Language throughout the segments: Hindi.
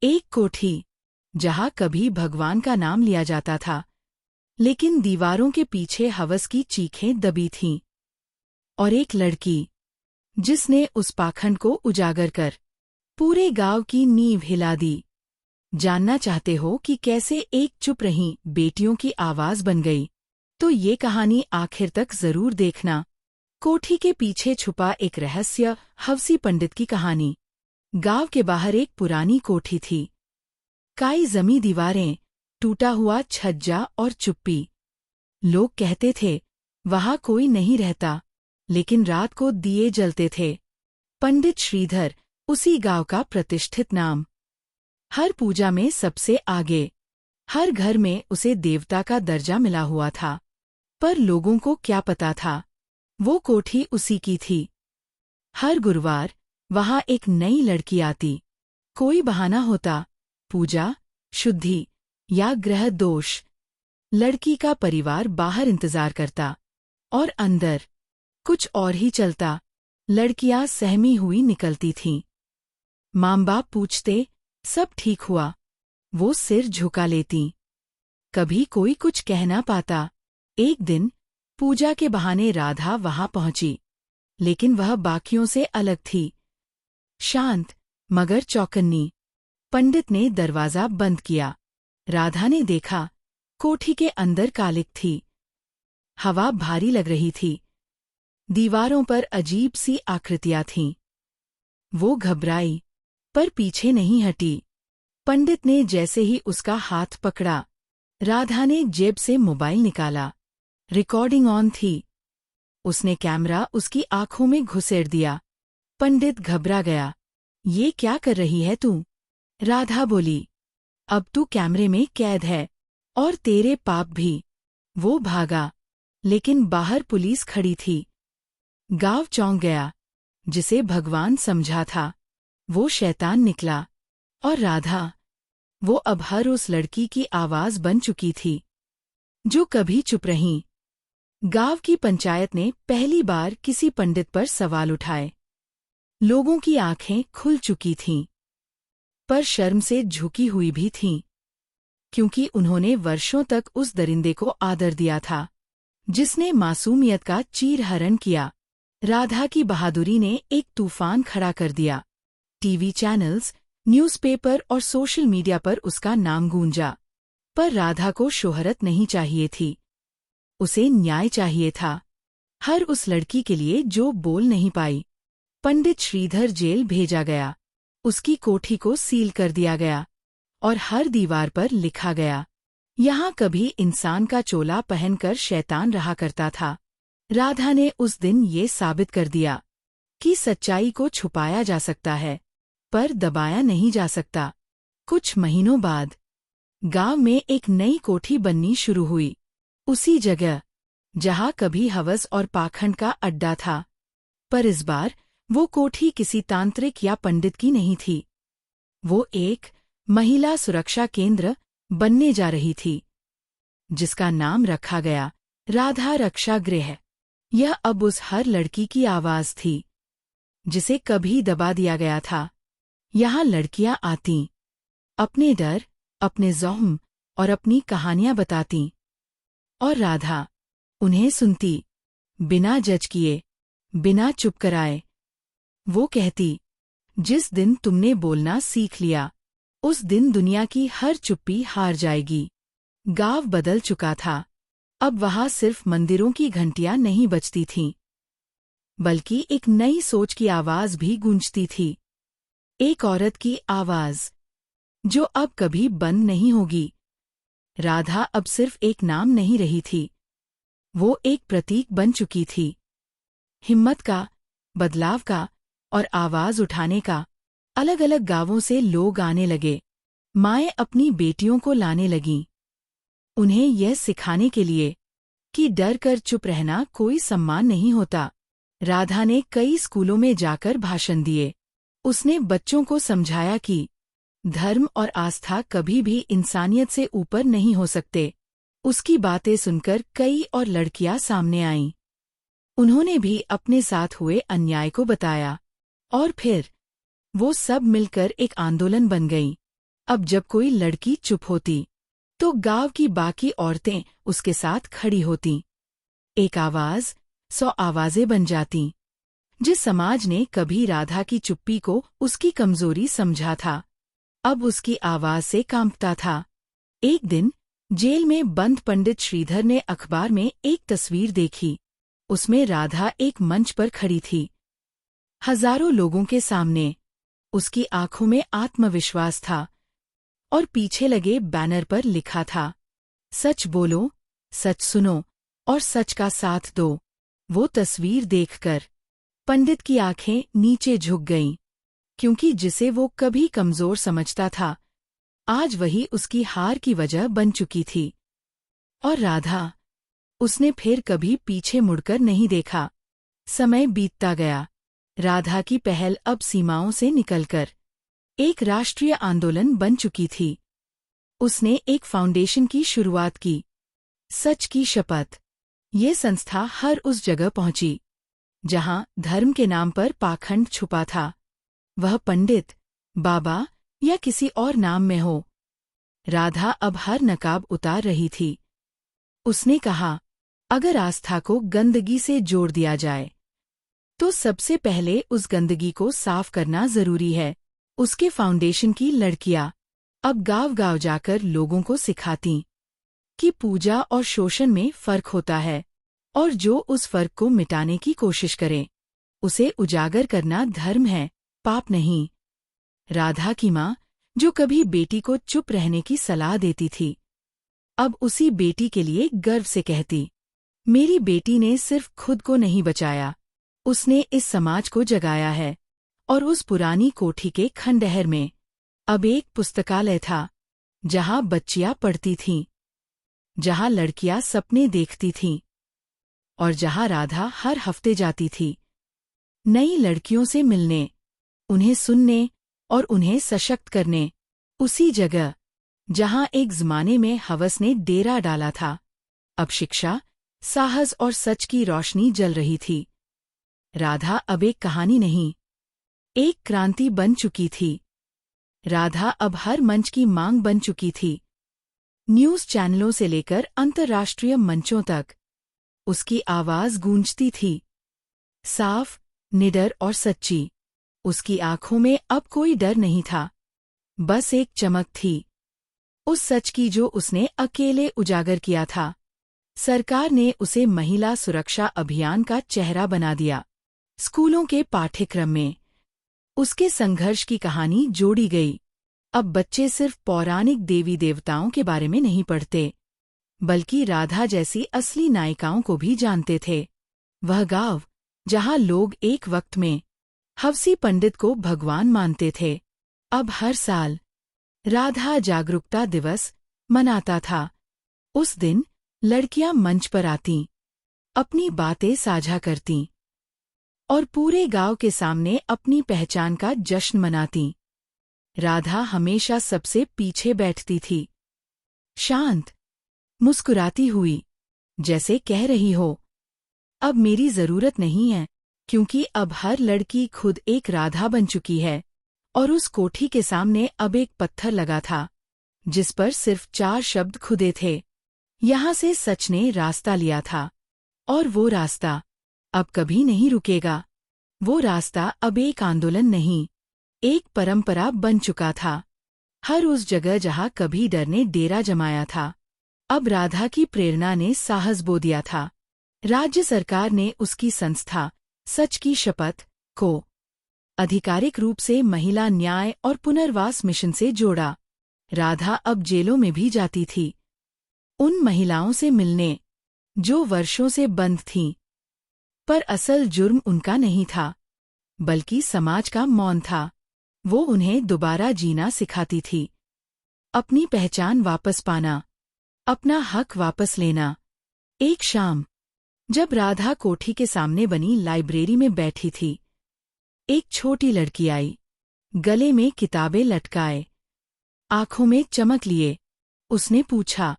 एक कोठी जहाँ कभी भगवान का नाम लिया जाता था, लेकिन दीवारों के पीछे हवस की चीखें दबी थीं। और एक लड़की जिसने उस पाखंड को उजागर कर पूरे गांव की नींव हिला दी। जानना चाहते हो कि कैसे एक चुप रही बेटियों की आवाज बन गई? तो ये कहानी आखिर तक जरूर देखना। कोठी के पीछे छुपा एक रहस्य, हवसी पंडित की कहानी। गांव के बाहर एक पुरानी कोठी थी। काई जमी दीवारें, टूटा हुआ छज्जा और चुप्पी। लोग कहते थे वहां कोई नहीं रहता, लेकिन रात को दिए जलते थे। पंडित श्रीधर उसी गांव का प्रतिष्ठित नाम। हर पूजा में सबसे आगे, हर घर में उसे देवता का दर्जा मिला हुआ था। पर लोगों को क्या पता था, वो कोठी उसी की थी। हर गुरुवार वहां एक नई लड़की आती। कोई बहाना होता, पूजा, शुद्धि या ग्रह दोष। लड़की का परिवार बाहर इंतजार करता, और अंदर कुछ और ही चलता। लड़कियां सहमी हुई निकलती थीं। माँ बाप पूछते, सब ठीक हुआ? वो सिर झुका लेती। कभी कोई कुछ कह ना पाता। एक दिन पूजा के बहाने राधा वहां पहुंची, लेकिन वह बाकियों से अलग थी। शांत मगर चौकन्नी। पंडित ने दरवाजा बंद किया। राधा ने देखा, कोठी के अंदर कालिक थी। हवा भारी लग रही थी। दीवारों पर अजीब सी आकृतियां थीं। वो घबराई, पर पीछे नहीं हटी। पंडित ने जैसे ही उसका हाथ पकड़ा, राधा ने जेब से मोबाइल निकाला। रिकॉर्डिंग ऑन थी। उसने कैमरा उसकी आंखों में घुसेड़ दिया। पंडित घबरा गया। ये क्या कर रही है तू? राधा बोली, अब तू कैमरे में कैद है, और तेरे पाप भी। वो भागा, लेकिन बाहर पुलिस खड़ी थी। गांव चौंक गया। जिसे भगवान समझा था, वो शैतान निकला। और राधा, वो अब हर उस लड़की की आवाज बन चुकी थी, जो कभी चुप रही। गांव की पंचायत ने पहली बार किसी पंडित पर सवाल उठाए। लोगों की आंखें खुल चुकी थीं, पर शर्म से झुकी हुई भी थीं, क्योंकि उन्होंने वर्षों तक उस दरिंदे को आदर दिया था, जिसने मासूमियत का चीरहरण किया। राधा की बहादुरी ने एक तूफान खड़ा कर दिया। टीवी चैनल्स, न्यूज़पेपर और सोशल मीडिया पर उसका नाम गूंजा। पर राधा को शोहरत नहीं चाहिए थी, उसे न्याय चाहिए था। हर उस लड़की के लिए जो बोल नहीं पाई। पंडित श्रीधर जेल भेजा गया। उसकी कोठी को सील कर दिया गया, और हर दीवार पर लिखा गया, यहाँ कभी इंसान का चोला पहनकर शैतान रहा करता था। राधा ने उस दिन ये साबित कर दिया कि सच्चाई को छुपाया जा सकता है, पर दबाया नहीं जा सकता। कुछ महीनों बाद गांव में एक नई कोठी बननी शुरू हुई। उसी जगह जहां कभी हवस और पाखंड का अड्डा था। पर इस बार वो कोठी किसी तांत्रिक या पंडित की नहीं थी। वो एक महिला सुरक्षा केंद्र बनने जा रही थी, जिसका नाम रखा गया राधा रक्षा गृह। यह अब उस हर लड़की की आवाज थी, जिसे कभी दबा दिया गया था। यहाँ लड़कियां आतीं, अपने डर, अपने ज़ोहम और अपनी कहानियां बतातीं, और राधा उन्हें सुनती, बिना जज किए, बिना चुप कराए। वो कहती, जिस दिन तुमने बोलना सीख लिया, उस दिन दुनिया की हर चुप्पी हार जाएगी। गांव बदल चुका था। अब वहां सिर्फ मंदिरों की घंटियां नहीं बजती थीं, बल्कि एक नई सोच की आवाज भी गूंजती थी। एक औरत की आवाज, जो अब कभी बंद नहीं होगी। राधा अब सिर्फ एक नाम नहीं रही थी, वो एक प्रतीक बन चुकी थी। हिम्मत का, बदलाव का और आवाज उठाने का। अलग अलग गांवों से लोग आने लगे। माएं अपनी बेटियों को लाने लगीं, उन्हें यह सिखाने के लिए कि डर कर चुप रहना कोई सम्मान नहीं होता। राधा ने कई स्कूलों में जाकर भाषण दिए। उसने बच्चों को समझाया कि धर्म और आस्था कभी भी इंसानियत से ऊपर नहीं हो सकते। उसकी बातें सुनकर कई और लड़कियां सामने आईं। उन्होंने भी अपने साथ हुए अन्याय को बताया, और फिर वो सब मिलकर एक आंदोलन बन गईं। अब जब कोई लड़की चुप होती तो गांव की बाकी औरतें उसके साथ खड़ी होती। एक आवाज 100 आवाजें बन जाती। जिस समाज ने कभी राधा की चुप्पी को उसकी कमजोरी समझा था, अब उसकी आवाज से कांपता था। एक दिन जेल में बंद पंडित श्रीधर ने अखबार में एक तस्वीर देखी। उसमें राधा एक मंच पर खड़ी थी, हजारों लोगों के सामने। उसकी आंखों में आत्मविश्वास था और पीछे लगे बैनर पर लिखा था, सच बोलो, सच सुनो और सच का साथ दो। वो तस्वीर देखकर पंडित की आंखें नीचे झुक गईं, क्योंकि जिसे वो कभी कमजोर समझता था, आज वही उसकी हार की वजह बन चुकी थी। और राधा, उसने फिर कभी पीछे मुड़कर नहीं देखा। समय बीतता गया। राधा की पहल अब सीमाओं से निकलकर एक राष्ट्रीय आंदोलन बन चुकी थी। उसने एक फाउंडेशन की शुरुआत की, सच की शपथ। ये संस्था हर उस जगह पहुंची जहां धर्म के नाम पर पाखंड छुपा था, वह पंडित, बाबा या किसी और नाम में हो। राधा अब हर नकाब उतार रही थी। उसने कहा, अगर आस्था को गंदगी से जोड़ दिया जाए तो सबसे पहले उस गंदगी को साफ करना जरूरी है। उसके फाउंडेशन की लड़कियां अब गांव-गांव जाकर लोगों को सिखाती कि पूजा और शोषण में फर्क होता है, और जो उस फर्क को मिटाने की कोशिश करे, उसे उजागर करना धर्म है, पाप नहीं। राधा की माँ, जो कभी बेटी को चुप रहने की सलाह देती थी, अब उसी बेटी के लिए गर्व से कहती, मेरी बेटी ने सिर्फ खुद को नहीं बचाया, उसने इस समाज को जगाया है। और उस पुरानी कोठी के खंडहर में अब एक पुस्तकालय था, जहां बच्चियां पढ़ती थीं, जहां लड़कियां सपने देखती थीं, और जहां राधा हर हफ्ते जाती थी नई लड़कियों से मिलने, उन्हें सुनने और उन्हें सशक्त करने। उसी जगह जहां एक ज़माने में हवस ने डेरा डाला था, अब शिक्षा, साहस और सच की रोशनी जल रही थी। राधा अब एक कहानी नहीं, एक क्रांति बन चुकी थी। राधा अब हर मंच की मांग बन चुकी थी। न्यूज़ चैनलों से लेकर अंतर्राष्ट्रीय मंचों तक उसकी आवाज गूंजती थी, साफ, निडर और सच्ची। उसकी आंखों में अब कोई डर नहीं था, बस एक चमक थी, उस सच की जो उसने अकेले उजागर किया था। सरकार ने उसे महिला सुरक्षा अभियान का चेहरा बना दिया। स्कूलों के पाठ्यक्रम में उसके संघर्ष की कहानी जोड़ी गई। अब बच्चे सिर्फ पौराणिक देवी देवताओं के बारे में नहीं पढ़ते, बल्कि राधा जैसी असली नायिकाओं को भी जानते थे। वह गांव जहां लोग एक वक्त में हवसी पंडित को भगवान मानते थे, अब हर साल राधा जागरूकता दिवस मनाता था। उस दिन लड़कियां मंच पर आतीं, अपनी बातें साझा करतीं और पूरे गांव के सामने अपनी पहचान का जश्न मनातीं। राधा हमेशा सबसे पीछे बैठती थी, शांत, मुस्कुराती हुई, जैसे कह रही हो, अब मेरी जरूरत नहीं है, क्योंकि अब हर लड़की खुद एक राधा बन चुकी है। और उस कोठी के सामने अब एक पत्थर लगा था, जिस पर सिर्फ 4 शब्द खुदे थे, यहाँ से सच ने रास्ता लिया था, और वो रास्ता अब कभी नहीं रुकेगा। वो रास्ता अब एक आंदोलन नहीं, एक परंपरा बन चुका था। हर उस जगह जहाँ कभी डर ने डेरा जमाया था, अब राधा की प्रेरणा ने साहस बो दिया था। राज्य सरकार ने उसकी संस्था, सच की शपथ, को आधिकारिक रूप से महिला न्याय और पुनर्वास मिशन से जोड़ा। राधा अब जेलों में भी जाती थी, उन महिलाओं से मिलने जो वर्षों से बंद थीं। पर असल जुर्म उनका नहीं था, बल्कि समाज का मौन था। वो उन्हें दोबारा जीना सिखाती थी, अपनी पहचान वापस पाना, अपना हक वापस लेना। एक शाम जब राधा कोठी के सामने बनी लाइब्रेरी में बैठी थी, एक छोटी लड़की आई, गले में किताबें लटकाए, आंखों में चमक लिए। उसने पूछा,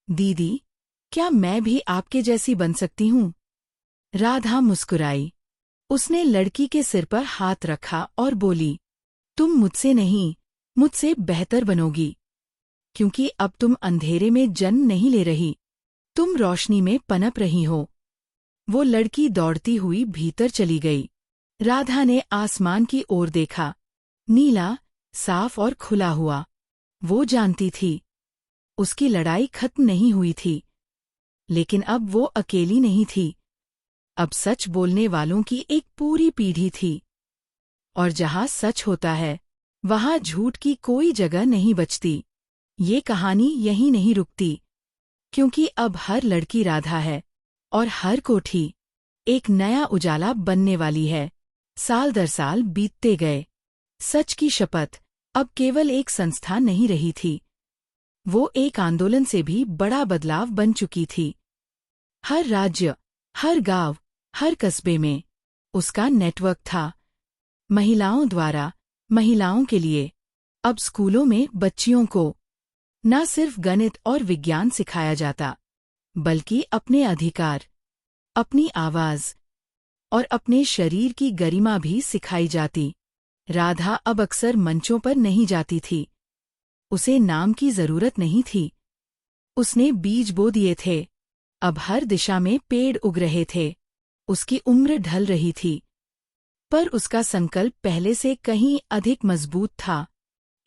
दीदी, क्या मैं भी आपके जैसी बन सकती हूँ? राधा मुस्कुराई। उसने लड़की के सिर पर हाथ रखा और बोली, तुम मुझसे नहीं, मुझसे बेहतर बनोगी, क्योंकि अब तुम अंधेरे में जन्म नहीं ले रही, तुम रोशनी में पनप रही हो। वो लड़की दौड़ती हुई भीतर चली गई। राधा ने आसमान की ओर देखा, नीला, साफ और खुला हुआ। वो जानती थी, उसकी लड़ाई खत्म नहीं हुई थी, लेकिन अब वो अकेली नहीं थी। अब सच बोलने वालों की एक पूरी पीढ़ी थी, और जहाँ सच होता है, वहाँ झूठ की कोई जगह नहीं बचती। ये कहानी यहीं नहीं रुकती, क्योंकि अब हर लड़की राधा है, और हर कोठी एक नया उजाला बनने वाली है। साल दर साल बीतते गए। सच की शपथ अब केवल एक संस्था नहीं रही थी, वो एक आंदोलन से भी बड़ा बदलाव बन चुकी थी। हर राज्य, हर गांव, हर कस्बे में उसका नेटवर्क था। महिलाओं द्वारा, महिलाओं के लिए। अब स्कूलों में बच्चियों को न सिर्फ गणित और विज्ञान सिखाया जाता, बल्कि अपने अधिकार, अपनी आवाज और अपने शरीर की गरिमा भी सिखाई जाती। राधा अब अक्सर मंचों पर नहीं जाती थी। उसे नाम की जरूरत नहीं थी। उसने बीज बो दिए थे। अब हर दिशा में पेड़ उग रहे थे। उसकी उम्र ढल रही थी, पर उसका संकल्प पहले से कहीं अधिक मजबूत था।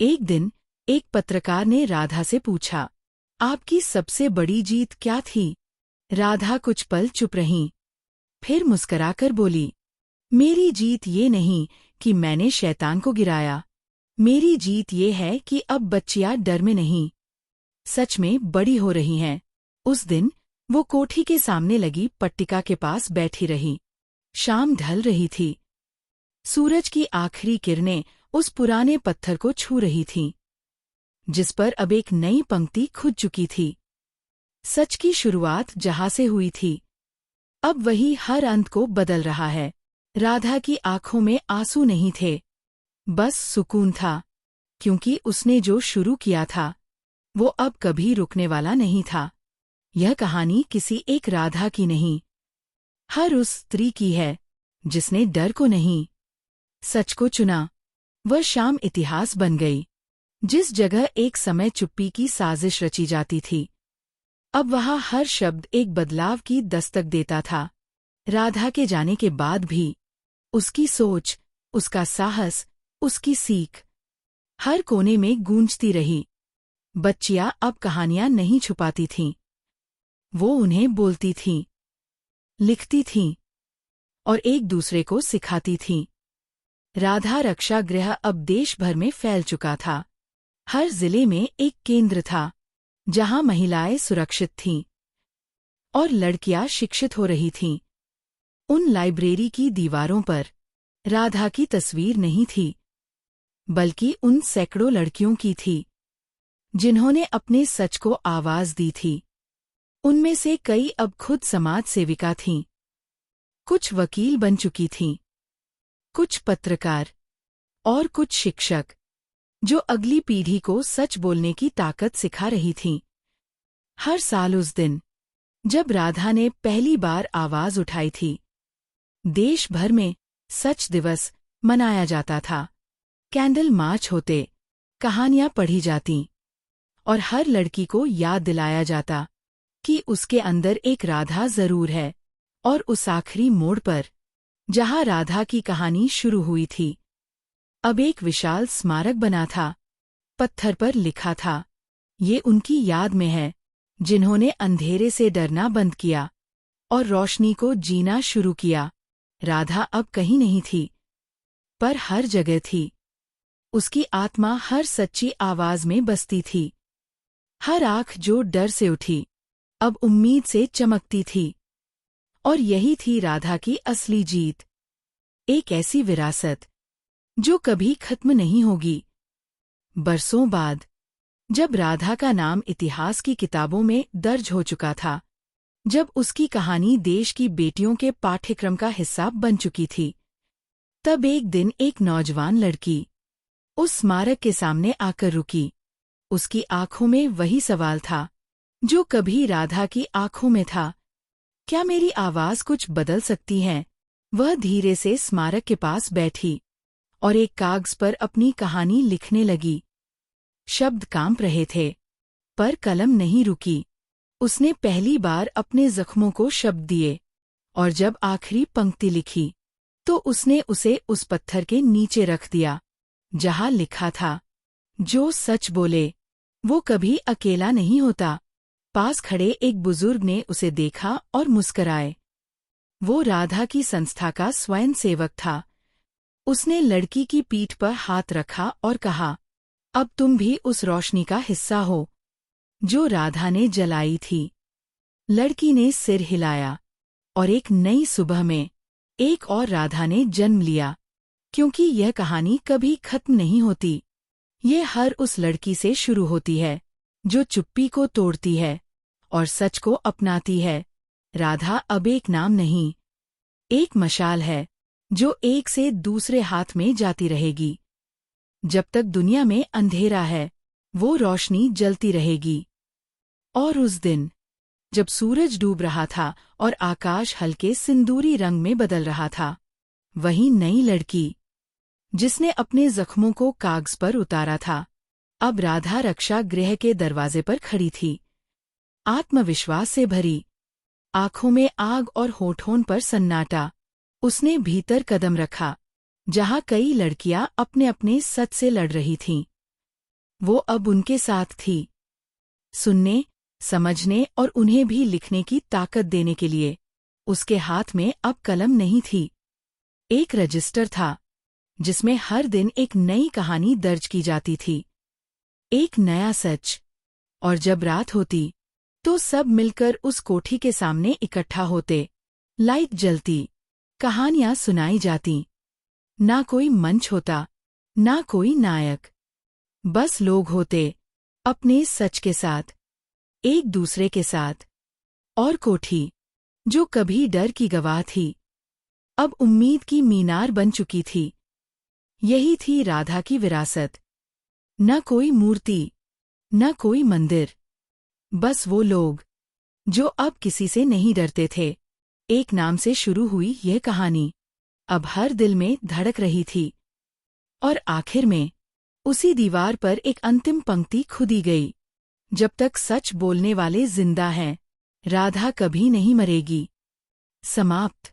एक दिन एक पत्रकार ने राधा से पूछा, आपकी सबसे बड़ी जीत क्या थी? राधा कुछ पल चुप रही, फिर मुस्कराकर बोली, मेरी जीत ये नहीं कि मैंने शैतान को गिराया। मेरी जीत ये है कि अब बच्चियां डर में नहीं, सच में बड़ी हो रही हैं। उस दिन वो कोठी के सामने लगी पट्टिका के पास बैठी रही। शाम ढल रही थी। सूरज की आखिरी किरणें उस पुराने पत्थर को छू रही थीं, जिस पर अब एक नई पंक्ति खुद चुकी थी। सच की शुरुआत जहां से हुई थी, अब वही हर अंत को बदल रहा है। राधा की आंखों में आंसू नहीं थे, बस सुकून था, क्योंकि उसने जो शुरू किया था, वो अब कभी रुकने वाला नहीं था। यह कहानी किसी एक राधा की नहीं, हर उस स्त्री की है जिसने डर को नहीं, सच को चुना। वह शाम इतिहास बन गई। जिस जगह एक समय चुप्पी की साजिश रची जाती थी, अब वहाँ हर शब्द एक बदलाव की दस्तक देता था। राधा के जाने के बाद भी उसकी सोच, उसका साहस, उसकी सीख हर कोने में गूंजती रही। बच्चियां अब कहानियां नहीं छुपाती थीं, वो उन्हें बोलती थीं, लिखती थीं और एक दूसरे को सिखाती थीं। राधा रक्षा गृह अब देश भर में फैल चुका था। हर जिले में एक केंद्र था, जहां महिलाएं सुरक्षित थीं और लड़कियां शिक्षित हो रही थीं। उन लाइब्रेरी की दीवारों पर राधा की तस्वीर नहीं थी, बल्कि उन सैकड़ों लड़कियों की थी, जिन्होंने अपने सच को आवाज दी थी। उनमें से कई अब खुद समाज सेविका थीं, कुछ वकील बन चुकी थीं, कुछ पत्रकार और कुछ शिक्षक, जो अगली पीढ़ी को सच बोलने की ताकत सिखा रही थीं। हर साल उस दिन, जब राधा ने पहली बार आवाज उठाई थी, देश भर में सच दिवस मनाया जाता था। कैंडल मार्च होते, कहानियां पढ़ी जातीं, और हर लड़की को याद दिलाया जाता कि उसके अंदर एक राधा जरूर है। और उस आखिरी मोड़ पर, जहां राधा की कहानी शुरू हुई थी, अब एक विशाल स्मारक बना था। पत्थर पर लिखा था, ये उनकी याद में है, जिन्होंने अंधेरे से डरना बंद किया और रोशनी को जीना शुरू किया। राधा अब कहीं नहीं थी, पर हर जगह थी। उसकी आत्मा हर सच्ची आवाज में बसती थी। हर आँख जो डर से उठी, अब उम्मीद से चमकती थी। और यही थी राधा की असली जीत। एक ऐसी विरासत जो कभी खत्म नहीं होगी। बरसों बाद, जब राधा का नाम इतिहास की किताबों में दर्ज हो चुका था, जब उसकी कहानी देश की बेटियों के पाठ्यक्रम का हिस्सा बन चुकी थी, तब एक दिन एक नौजवान लड़की उस स्मारक के सामने आकर रुकी। उसकी आंखों में वही सवाल था जो कभी राधा की आंखों में था, क्या मेरी आवाज कुछ बदल सकती है? वह धीरे से स्मारक के पास बैठी और एक कागज पर अपनी कहानी लिखने लगी। शब्द कांप रहे थे, पर कलम नहीं रुकी। उसने पहली बार अपने जख्मों को शब्द दिए, और जब आखिरी पंक्ति लिखी तो उसने उसे उस पत्थर के नीचे रख दिया जहां लिखा था, जो सच बोले वो कभी अकेला नहीं होता। पास खड़े एक बुजुर्ग ने उसे देखा और मुस्कराए। वो राधा की संस्था का स्वयंसेवक था। उसने लड़की की पीठ पर हाथ रखा और कहा, अब तुम भी उस रोशनी का हिस्सा हो जो राधा ने जलाई थी। लड़की ने सिर हिलाया, और एक नई सुबह में एक और राधा ने जन्म लिया। क्योंकि यह कहानी कभी खत्म नहीं होती। ये हर उस लड़की से शुरू होती है जो चुप्पी को तोड़ती है और सच को अपनाती है। राधा अब एक नाम नहीं, एक मशाल है जो एक से दूसरे हाथ में जाती रहेगी। जब तक दुनिया में अंधेरा है, वो रोशनी जलती रहेगी। और उस दिन, जब सूरज डूब रहा था और आकाश हल्के सिंदूरी रंग में बदल रहा था, वही नई लड़की, जिसने अपने जख्मों को कागज पर उतारा था, अब राधा रक्षा गृह के दरवाजे पर खड़ी थी। आत्मविश्वास से भरी, आंखों में आग और होठों पर सन्नाटा। उसने भीतर कदम रखा, जहां कई लड़कियां अपने अपने सच से लड़ रही थीं। वो अब उनके साथ थी, सुनने, समझने और उन्हें भी लिखने की ताकत देने के लिए। उसके हाथ में अब कलम नहीं थी, एक रजिस्टर था, जिसमें हर दिन एक नई कहानी दर्ज की जाती थी, एक नया सच। और जब रात होती, तो सब मिलकर उस कोठी के सामने इकट्ठा होते। लाइट जलती, कहानियां सुनाई जाती। ना कोई मंच होता, ना कोई नायक, बस लोग होते, अपने सच के साथ, एक दूसरे के साथ। और कोठी, जो कभी डर की गवाह थी, अब उम्मीद की मीनार बन चुकी थी। यही थी राधा की विरासत। न कोई मूर्ति, न कोई मंदिर, बस वो लोग जो अब किसी से नहीं डरते थे। एक नाम से शुरू हुई यह कहानी अब हर दिल में धड़क रही थी। और आखिर में उसी दीवार पर एक अंतिम पंक्ति खुदी गई, जब तक सच बोलने वाले जिंदा हैं, राधा कभी नहीं मरेगी। समाप्त।